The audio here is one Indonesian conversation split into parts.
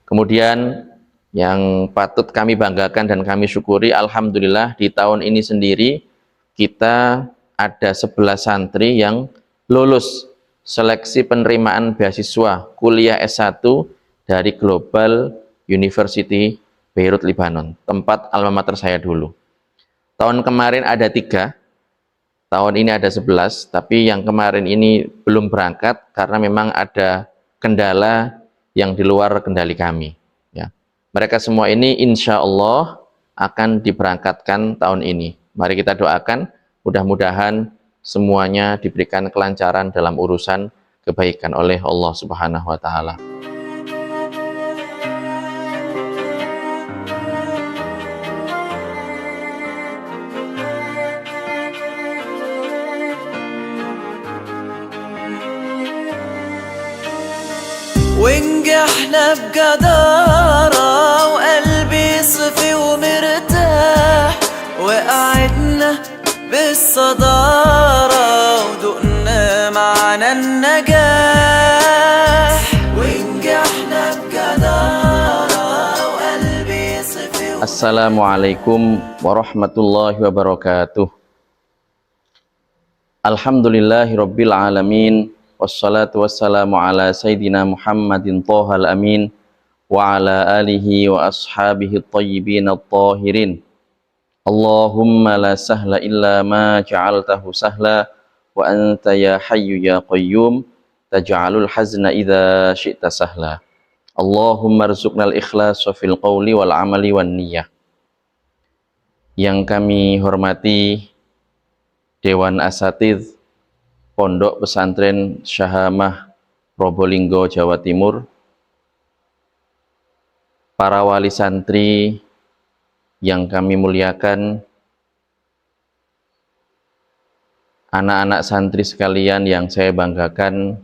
Kemudian yang patut kami banggakan dan kami syukuri, alhamdulillah di tahun ini sendiri kita ada 11 santri yang lulus seleksi penerimaan beasiswa kuliah S1 dari Global University Beirut, Lebanon, tempat alma mater saya dulu. Tahun kemarin ada 3, tahun ini ada 11, tapi yang kemarin ini belum berangkat karena memang ada kendala yang di luar kendali kami. Ya. Mereka semua ini insya Allah akan diberangkatkan tahun ini. Mari kita doakan, mudah-mudahan semuanya diberikan kelancaran dalam urusan kebaikan oleh Allah Subhanahu wa Ta'ala. ونجحنا بجدارة وقلبي صفي ومرتاح وقعدنا بالصدارة ودقنا معنا النجاح ونجحنا بجدارة وقلبي صفي Assalamualaikum warahmatullahi wabarakatuh. Alhamdulillahirabbil alamin. Wassalatu wassalamu ala Sayyidina Muhammadin Thahal Amin wa ala alihi wa ashabihi at-tayyibin at-tahirin. Allahumma la sahla illa ma ja'altahu sahla wa anta ya hayyu ya qayyum taj'alul hazna idza syi'ta sahla. Allahumma rzuqnal ikhlasa fil qawli wal amali wan niyyah. Yang kami hormati Dewan Asatidz Pondok Pesantren Syahamah Probolinggo, Jawa Timur, para wali santri yang kami muliakan, anak-anak santri sekalian yang saya banggakan,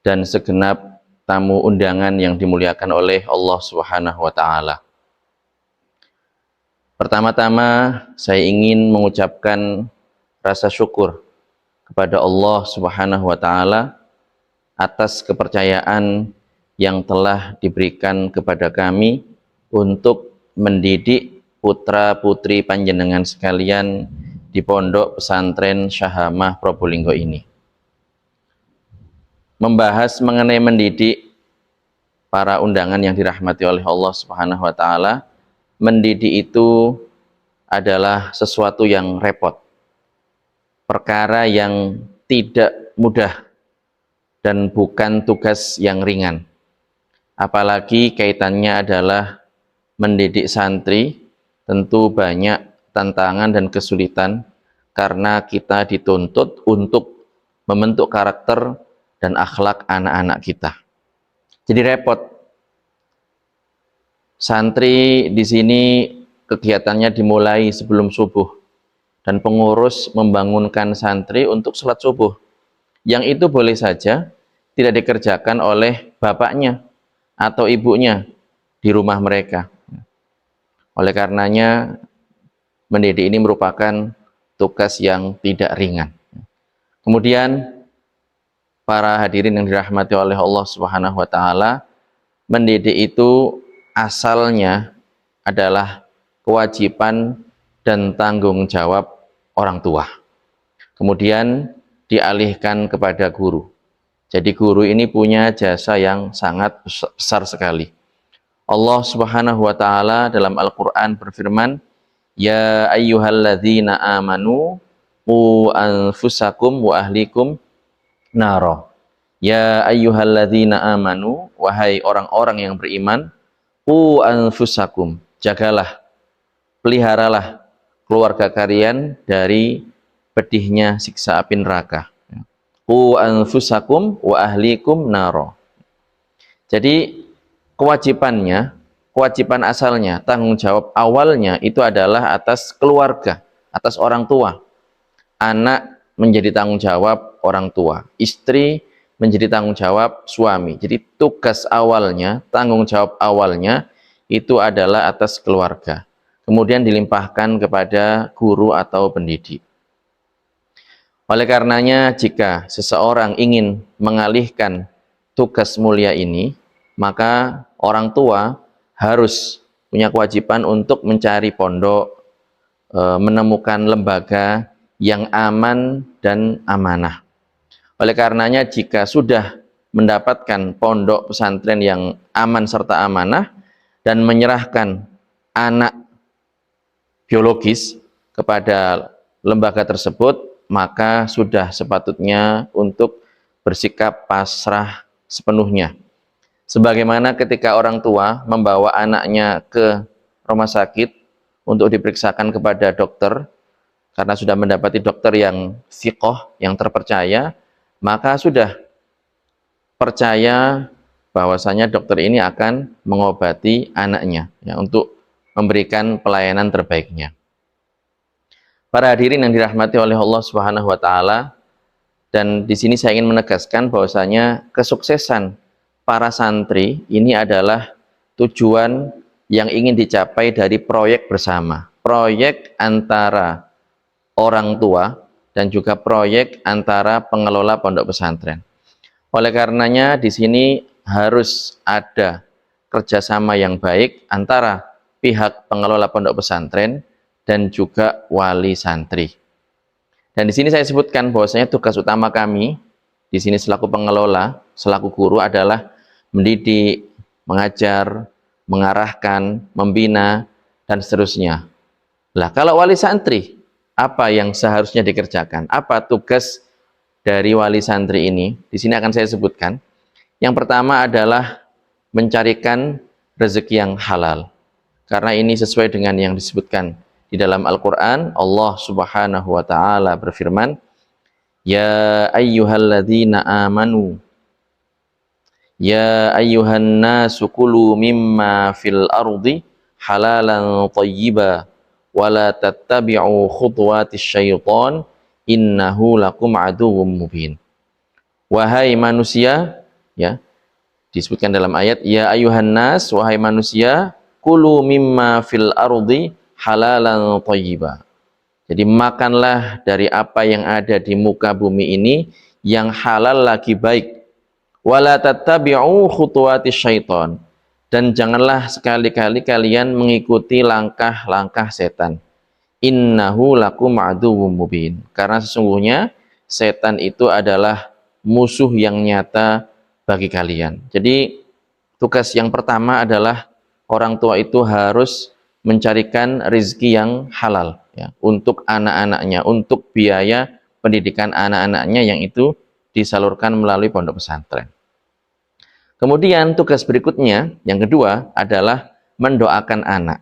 dan segenap tamu undangan yang dimuliakan oleh Allah Subhanahu wa Ta'ala. Pertama-tama saya ingin mengucapkan rasa syukur kepada Allah Subhanahu wa Ta'ala atas kepercayaan yang telah diberikan kepada kami untuk mendidik putra-putri panjenengan sekalian di Pondok Pesantren Syahamah Probolinggo ini. Membahas mengenai mendidik para undangan yang dirahmati oleh Allah Subhanahu wa Ta'ala, mendidik itu adalah sesuatu yang repot, perkara yang tidak mudah dan bukan tugas yang ringan. Apalagi kaitannya adalah mendidik santri, tentu banyak tantangan dan kesulitan karena kita dituntut untuk membentuk karakter dan akhlak anak-anak kita. Jadi repot. Santri di sini kegiatannya dimulai sebelum subuh, dan pengurus membangunkan santri untuk sholat subuh. Yang itu boleh saja tidak dikerjakan oleh bapaknya atau ibunya di rumah mereka. Oleh karenanya, mendidik ini merupakan tugas yang tidak ringan. Kemudian, para hadirin yang dirahmati oleh Allah Subhanahu wa Ta'ala, mendidik itu asalnya adalah kewajiban dan tanggung jawab orang tua. Kemudian dialihkan kepada guru. Jadi guru ini punya jasa yang sangat besar sekali. Allah Subhanahu wa Ta'ala dalam Al-Qur'an berfirman, "Ya ayyuhalladzina amanu qu anfusakum wa ahlikum naro." Ya ayyuhalladzina amanu, wahai orang-orang yang beriman, qu anfusakum, jagalah, peliharalah keluarga kalian dari pedihnya siksa api neraka. Qu anfusakum wa ahlikum naro. Jadi kewajiban asalnya, tanggung jawab awalnya itu adalah atas keluarga, atas orang tua. Anak menjadi tanggung jawab orang tua, istri menjadi tanggung jawab suami. Jadi tugas awalnya, tanggung jawab awalnya itu adalah atas keluarga. Kemudian dilimpahkan kepada guru atau pendidik. Oleh karenanya, jika seseorang ingin mengalihkan tugas mulia ini, maka orang tua harus punya kewajiban untuk mencari pondok, menemukan lembaga yang aman dan amanah. Oleh karenanya jika sudah mendapatkan pondok pesantren yang aman serta amanah dan menyerahkan anak biologis kepada lembaga tersebut, maka sudah sepatutnya untuk bersikap pasrah sepenuhnya. Sebagaimana ketika orang tua membawa anaknya ke rumah sakit untuk diperiksakan kepada dokter, karena sudah mendapati dokter yang thiqah, yang terpercaya, maka sudah percaya bahwasanya dokter ini akan mengobati anaknya ya, untuk memberikan pelayanan terbaiknya. Para hadirin yang dirahmati oleh Allah Subhanahu wa taala, dan di sini saya ingin menegaskan bahwasanya kesuksesan para santri ini adalah tujuan yang ingin dicapai dari proyek bersama. Proyek antara orang tua dan juga proyek antara pengelola pondok pesantren. Oleh karenanya di sini harus ada kerjasama yang baik antara pihak pengelola pondok pesantren dan juga wali santri. Dan di sini saya sebutkan bahwasanya tugas utama kami di sini selaku pengelola, selaku guru adalah mendidik, mengajar, mengarahkan, membina, dan seterusnya. Lah, kalau wali santri, apa yang seharusnya dikerjakan? Apa tugas dari wali santri ini? Di sini akan saya sebutkan. Yang pertama adalah mencarikan rezeki yang halal. Karena ini sesuai dengan yang disebutkan di dalam Al-Quran. Allah Subhanahu wa ta'ala berfirman, Ya ayyuhalladzina amanu, Ya ayyuhan nasu kulu mimma fil ardi halalan tayyiba wala tattabi'u khutuwatis syaitan innahu lakum aduwwum mubin. Wahai manusia, ya, disebutkan dalam ayat, Ya ayyuhan nas, wahai manusia, kulu mimma fil ardi halalan tayyiba. Jadi makanlah dari apa yang ada di muka bumi ini yang halal lagi baik. Wala tattabi'u khutuwatis syaitan, dan janganlah sekali-kali kalian mengikuti langkah-langkah setan. Innahu lakum aduwwum mubin, karena sesungguhnya setan itu adalah musuh yang nyata bagi kalian. Jadi tugas yang pertama adalah orang tua itu harus mencarikan rezeki yang halal ya, untuk anak-anaknya, untuk biaya pendidikan anak-anaknya yang itu disalurkan melalui pondok pesantren. Kemudian tugas berikutnya, yang kedua adalah mendoakan anak.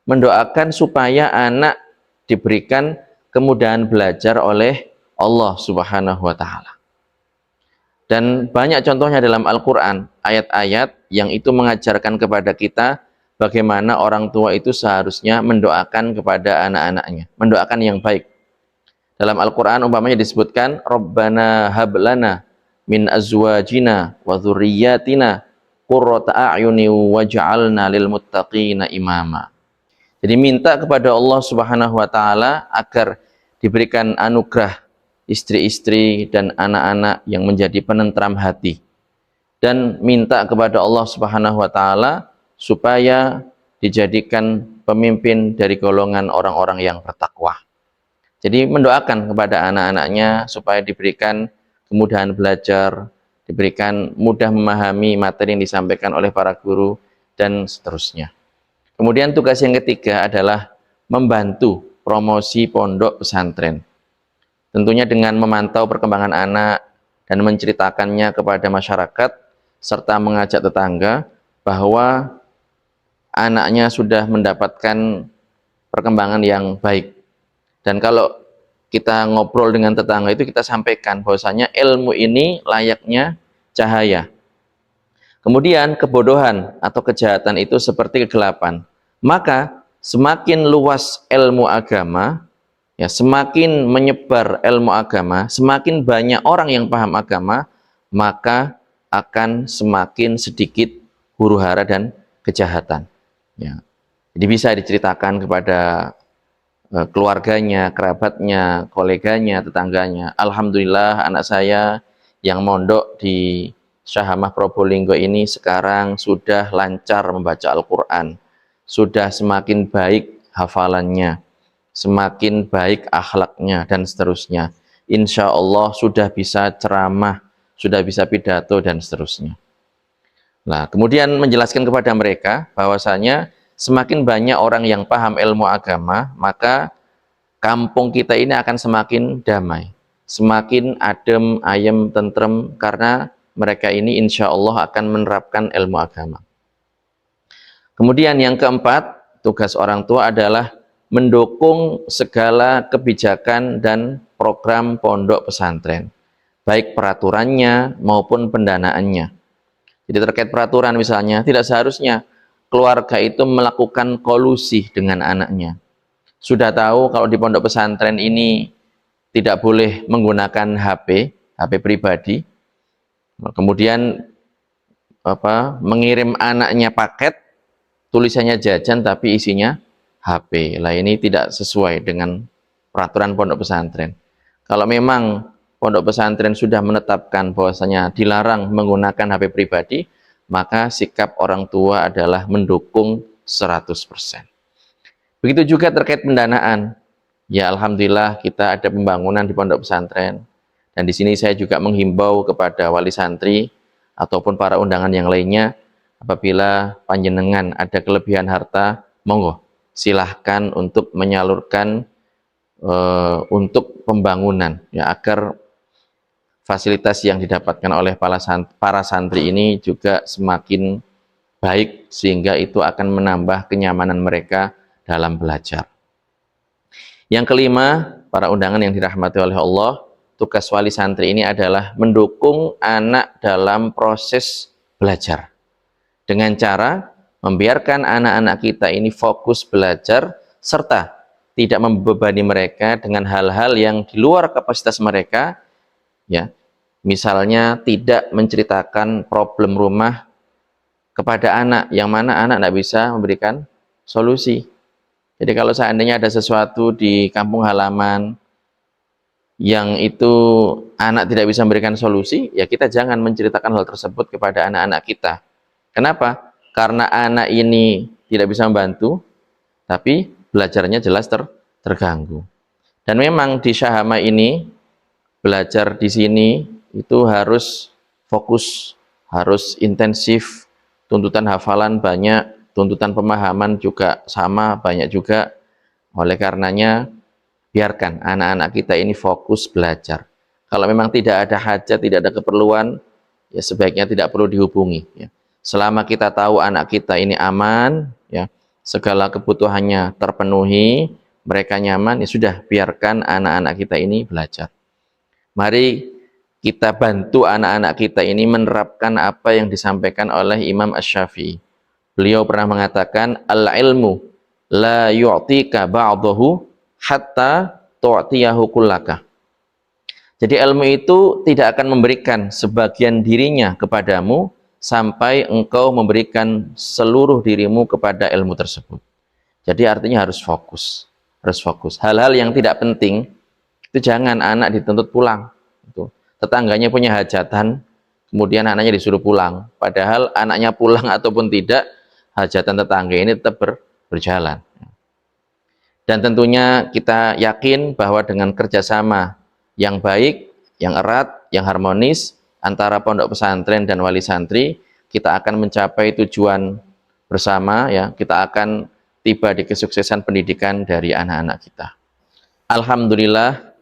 Mendoakan supaya anak diberikan kemudahan belajar oleh Allah Subhanahu wa ta'ala. Dan banyak contohnya dalam Al-Quran, ayat-ayat yang itu mengajarkan kepada kita bagaimana orang tua itu seharusnya mendoakan kepada anak-anaknya, mendoakan yang baik. Dalam Al-Quran umpamanya disebutkan, Rabbana hablana min azwajina wa dzurriyyatina qurrata a'yuni waj'alna lil muttaqina imama. Jadi minta kepada Allah Subhanahu wa taala agar diberikan anugerah istri-istri dan anak-anak yang menjadi penentram hati. Dan minta kepada Allah Subhanahu wa taala supaya dijadikan pemimpin dari golongan orang-orang yang bertakwa. Jadi mendoakan kepada anak-anaknya supaya diberikan kemudahan belajar, diberikan mudah memahami materi yang disampaikan oleh para guru, dan seterusnya. Kemudian tugas yang ketiga adalah membantu promosi pondok pesantren. Tentunya dengan memantau perkembangan anak dan menceritakannya kepada masyarakat, serta mengajak tetangga bahwa anaknya sudah mendapatkan perkembangan yang baik. Dan kalau kita ngobrol dengan tetangga itu kita sampaikan bahwasanya ilmu ini layaknya cahaya. Kemudian kebodohan atau kejahatan itu seperti kegelapan. Maka semakin luas ilmu agama, ya, semakin menyebar ilmu agama, semakin banyak orang yang paham agama, maka akan semakin sedikit huru-hara dan kejahatan. Ya. Jadi bisa diceritakan kepada keluarganya, kerabatnya, koleganya, tetangganya. Alhamdulillah anak saya yang mondok di Syahamah Probolinggo ini sekarang sudah lancar membaca Al-Quran, sudah semakin baik hafalannya, semakin baik akhlaknya, dan seterusnya. Insya Allah sudah bisa ceramah, sudah bisa pidato, dan seterusnya. Nah, kemudian menjelaskan kepada mereka bahwasanya semakin banyak orang yang paham ilmu agama, maka kampung kita ini akan semakin damai, semakin adem, ayem, tentrem, karena mereka ini insya Allah akan menerapkan ilmu agama. Kemudian yang keempat, tugas orang tua adalah mendukung segala kebijakan dan program pondok pesantren, baik peraturannya maupun pendanaannya. Jadi terkait peraturan misalnya, tidak seharusnya keluarga itu melakukan kolusi dengan anaknya. Sudah tahu kalau di pondok pesantren ini tidak boleh menggunakan HP pribadi. Kemudian mengirim anaknya paket, tulisannya jajan tapi isinya HP. Lah ini tidak sesuai dengan peraturan pondok pesantren. Kalau memang pondok pesantren sudah menetapkan bahwasanya dilarang menggunakan HP pribadi, maka sikap orang tua adalah mendukung 100%. Begitu juga terkait pendanaan. Ya alhamdulillah kita ada pembangunan di pondok pesantren. Dan di sini saya juga menghimbau kepada wali santri ataupun para undangan yang lainnya, apabila panjenengan ada kelebihan harta, monggo silahkan untuk menyalurkan untuk pembangunan, ya, agar fasilitas yang didapatkan oleh para santri ini juga semakin baik, sehingga itu akan menambah kenyamanan mereka dalam belajar. Yang kelima, para undangan yang dirahmati oleh Allah, tugas wali santri ini adalah mendukung anak dalam proses belajar dengan cara membiarkan anak-anak kita ini fokus belajar serta tidak membebani mereka dengan hal-hal yang di luar kapasitas mereka, ya. Misalnya tidak menceritakan problem rumah kepada anak, yang mana anak tidak bisa memberikan solusi. Jadi kalau seandainya ada sesuatu di kampung halaman yang itu anak tidak bisa memberikan solusi, ya kita jangan menceritakan hal tersebut kepada anak-anak kita. Kenapa? Karena anak ini tidak bisa membantu, tapi belajarnya jelas terganggu. Dan memang di Syahamah ini, belajar di sini itu harus fokus, harus intensif, tuntutan hafalan banyak, tuntutan pemahaman juga sama, banyak juga. Oleh karenanya, biarkan anak-anak kita ini fokus belajar. Kalau memang tidak ada hajat, tidak ada keperluan, ya sebaiknya tidak perlu dihubungi. Ya. Selama kita tahu anak kita ini aman, ya, segala kebutuhannya terpenuhi, mereka nyaman, ya sudah, biarkan anak-anak kita ini belajar. Mari kita bantu anak-anak kita ini menerapkan apa yang disampaikan oleh Imam Asy-Syafi'i. Beliau pernah mengatakan, al-ilmu la yu'tika ba'dahu hatta tu'tiyahu kullaka. Jadi ilmu itu tidak akan memberikan sebagian dirinya kepadamu sampai engkau memberikan seluruh dirimu kepada ilmu tersebut. Jadi artinya harus fokus, harus fokus. Hal-hal yang tidak penting itu jangan anak dituntut pulang. Tetangganya punya hajatan, kemudian anaknya disuruh pulang. Padahal anaknya pulang ataupun tidak, hajatan tetangga ini tetap berjalan. Dan tentunya kita yakin bahwa dengan kerjasama yang baik, yang erat, yang harmonis antara pondok pesantren dan wali santri, kita akan mencapai tujuan bersama, ya. Kita akan tiba di kesuksesan pendidikan dari anak-anak kita. Alhamdulillah,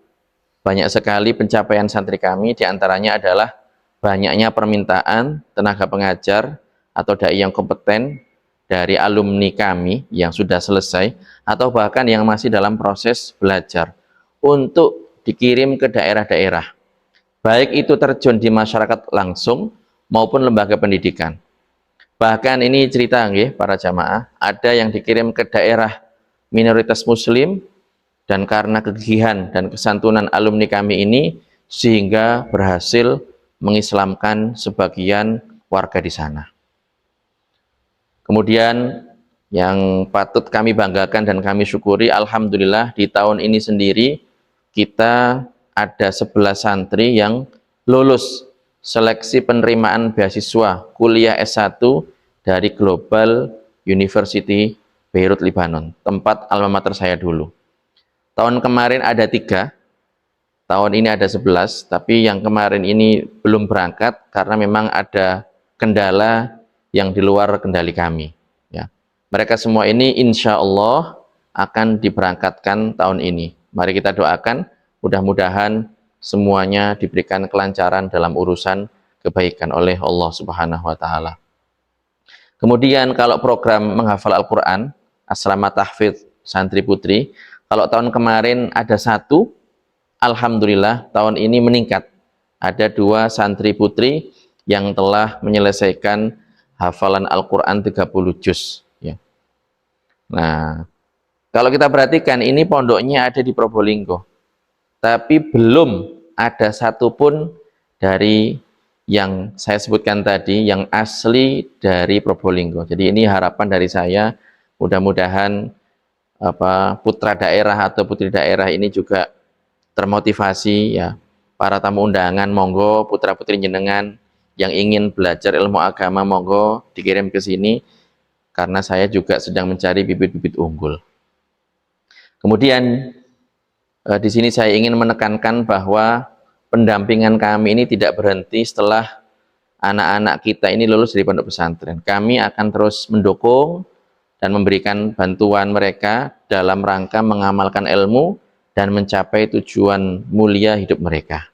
banyak sekali pencapaian santri kami, diantaranya adalah banyaknya permintaan tenaga pengajar atau dai yang kompeten dari alumni kami yang sudah selesai atau bahkan yang masih dalam proses belajar untuk dikirim ke daerah-daerah, baik itu terjun di masyarakat langsung maupun lembaga pendidikan. Bahkan ini cerita para jamaah, ada yang dikirim ke daerah minoritas muslim, dan karena kegigihan dan kesantunan alumni kami ini, sehingga berhasil mengislamkan sebagian warga di sana. Kemudian yang patut kami banggakan dan kami syukuri, alhamdulillah di tahun ini sendiri kita ada 11 santri yang lulus seleksi penerimaan beasiswa kuliah S1 dari Global University Beirut, Lebanon, tempat alma mater saya dulu. Tahun kemarin ada 3, tahun ini ada 11, tapi yang kemarin ini belum berangkat karena memang ada kendala yang di luar kendali kami. Ya. Mereka semua ini insya Allah akan diberangkatkan tahun ini. Mari kita doakan, mudah-mudahan semuanya diberikan kelancaran dalam urusan kebaikan oleh Allah Subhanahu wa Ta'ala. Kemudian kalau program menghafal Al-Quran, asrama tahfidz santri putri, kalau tahun kemarin ada 1, alhamdulillah tahun ini meningkat. Ada 2 santri putri yang telah menyelesaikan hafalan Al-Quran 30 juz. Ya. Nah, kalau kita perhatikan ini pondoknya ada di Probolinggo, tapi belum ada satupun dari yang saya sebutkan tadi yang asli dari Probolinggo. Jadi ini harapan dari saya, mudah-mudahan putra daerah atau putri daerah ini juga termotivasi ya. Para tamu undangan monggo, putra putri jenengan yang ingin belajar ilmu agama monggo dikirim ke sini karena saya juga sedang mencari bibit-bibit unggul. Kemudian di sini saya ingin menekankan bahwa pendampingan kami ini tidak berhenti setelah anak-anak kita ini lulus dari pondok pesantren. Kami akan terus mendukung dan memberikan bantuan mereka dalam rangka mengamalkan ilmu dan mencapai tujuan mulia hidup mereka.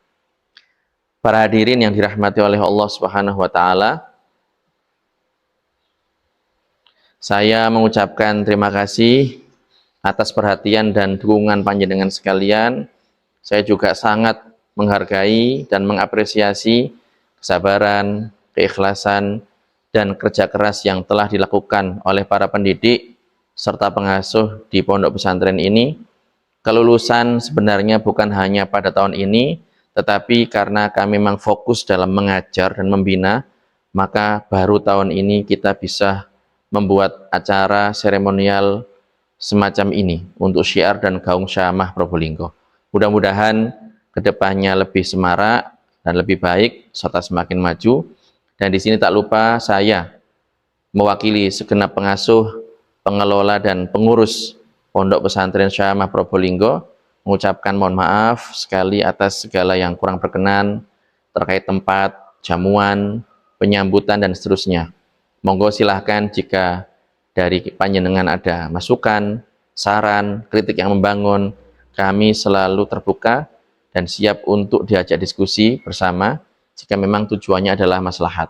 Para hadirin yang dirahmati oleh Allah Subhanahu wa Ta'ala, saya mengucapkan terima kasih atas perhatian dan dukungan panjenengan sekalian. Saya juga sangat menghargai dan mengapresiasi kesabaran, keikhlasan, dan kerja keras yang telah dilakukan oleh para pendidik serta pengasuh di pondok pesantren ini. Kelulusan sebenarnya bukan hanya pada tahun ini, tetapi karena kami memang fokus dalam mengajar dan membina, maka baru tahun ini kita bisa membuat acara seremonial semacam ini untuk syiar dan gaung syamah Probolinggo. Mudah-mudahan kedepannya lebih semarak dan lebih baik serta semakin maju. Dan di sini tak lupa saya mewakili segenap pengasuh, pengelola dan pengurus Pondok Pesantren Syamah Probolinggo mengucapkan mohon maaf sekali atas segala yang kurang berkenan terkait tempat, jamuan, penyambutan dan seterusnya. Monggo silahkan jika dari panjenengan ada masukan, saran, kritik yang membangun, kami selalu terbuka dan siap untuk diajak diskusi bersama jika memang tujuannya adalah maslahat.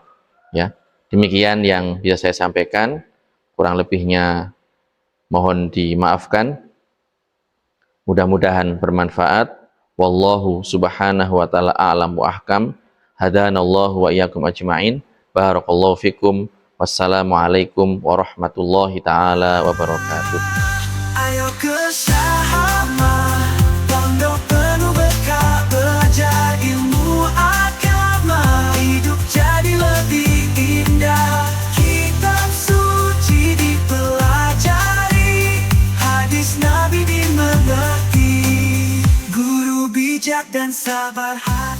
Ya, demikian yang bisa saya sampaikan. Kurang lebihnya mohon dimaafkan. Mudah-mudahan bermanfaat. Wallahu subhanahu wa ta'ala a'lam wa ahkam. Hadanallahu wa iyyakum ajma'in. Barakallahu fikum. Wassalamualaikum warahmatullahi ta'ala wabarakatuh. Ayo ke Syamah, pondok penuh berkah, belajar ilmu agama, hidup jadi lebih indah. Kitab suci dipelajari, hadis Nabi dimengerti, guru bijak dan sabar hati.